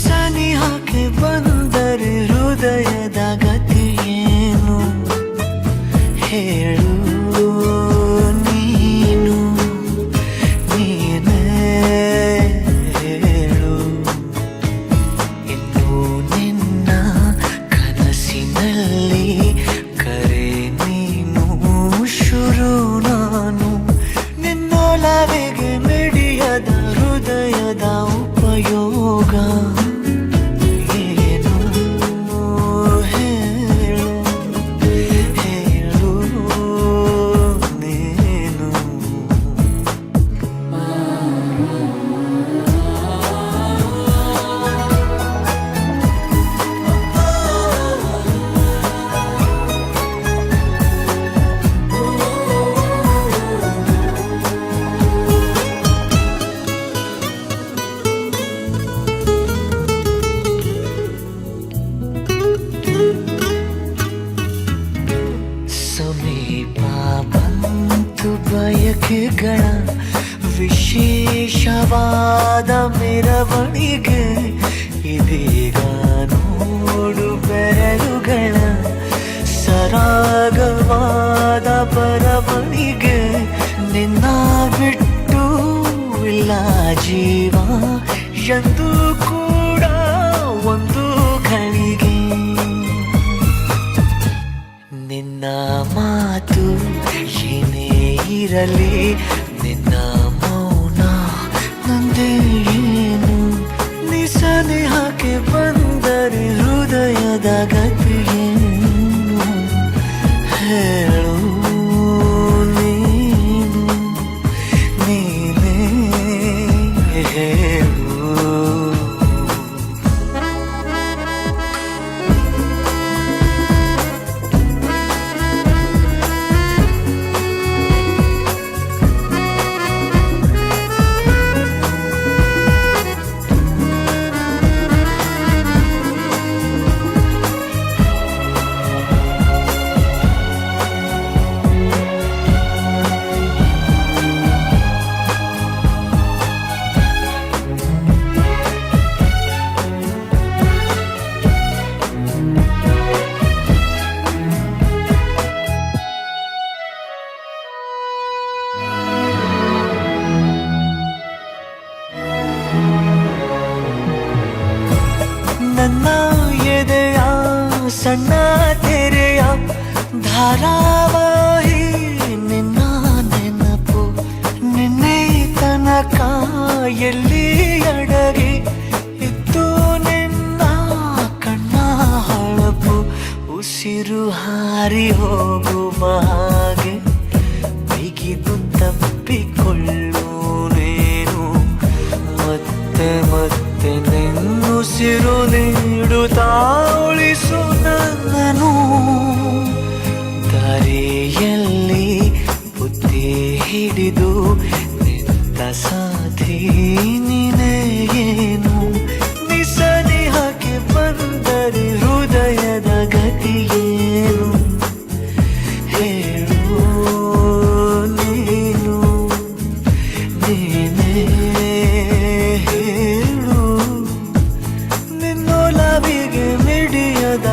ಸನಿಹಕ್ಕೆ ಬಂದರೆ ಹೃದಯದ ಗತಿಯೇನು ಹೇಳು ನೀನು ನೀನೇ ಹೇಳು ಇನ್ನು ನಿನ್ನ ಕನಸಿನಲ್ಲಿ ಕರೆ ನೀನು ಶುರು ನಾನು ನಿನ್ನೊಲವಿಗೆ ಮಿಡಿಯದ ಹೃದಯದ ಉಪಯೋಗ ಸಮೀಪ ಬಂತು ಬಯಕೆಗಳ ವಿಶೇಷವಾದ ಮೆರವಣಿಗೆ ಇದೀಗ ನೋಡು ಬೆರಳುಗಳ ಸರಾಗವಾದ ಬರವಣಿಗೆ ನಿನ್ನ ಬಿಟ್ಟು ಇಲ್ಲ ಜೀವ ಎಂದು ಕೂಡ ಒಂದು ಘಳಿಗೆ ನಿನ್ನ ಮಾತು ಏನೇ ಇರಲಿ ನಿನ್ನ ಮೌನ ನಂದೇ ಏನು ನೀ ಸನಿಹಕ್ಕೆ ಬಂದರೆ ಹೃದಯದ ಗತಿಯೇನು ಹೇಳು ನೀನು ನೀನೇ ಹೇಳು ನನ್ನ ಎದೆಯ ಸಣ್ಣ ತೆರೆಯ ಧಾರಾವಾಹಿ ನಿನ್ನ ನೆನಪು ನಿನ್ನೆ ತನಕ ಎಲ್ಲಿ ಅಡಗಿ ಇತ್ತು ನಿನ್ನ ಕಣ್ಣ ಹೊಳಪು ಉಸಿರು ಹಾರಿ ಹೋಗುವ ಹಾಗೆ ಬಿಗಿದು ತಪ್ಪಿಕೊಳ್ಳು ನೀನು ಮತ್ತೆ ಮತ್ತೆ ನಿನ್ನುಸಿರು ನೀಡುತ್ತಾ ಉಳಿಸು ನನ್ನನು ದಾರಿಯಲ್ಲಿ ಬುದ್ಧಿ ಹಿಡಿದು ನಿಂತ ಸಾಧಿ ನೀನೇ ಏನು ನೀ ಸನಿಹಕ್ಕೆ ಬಂದರೆ ಹೃದಯದ ಗತಿಯೇನು ಹೇಳು ನೀನು ನೀನೇ ಹೇಳು ನಿನ್ನೊಲವಿಗೆ ಮಿಡಿಯದ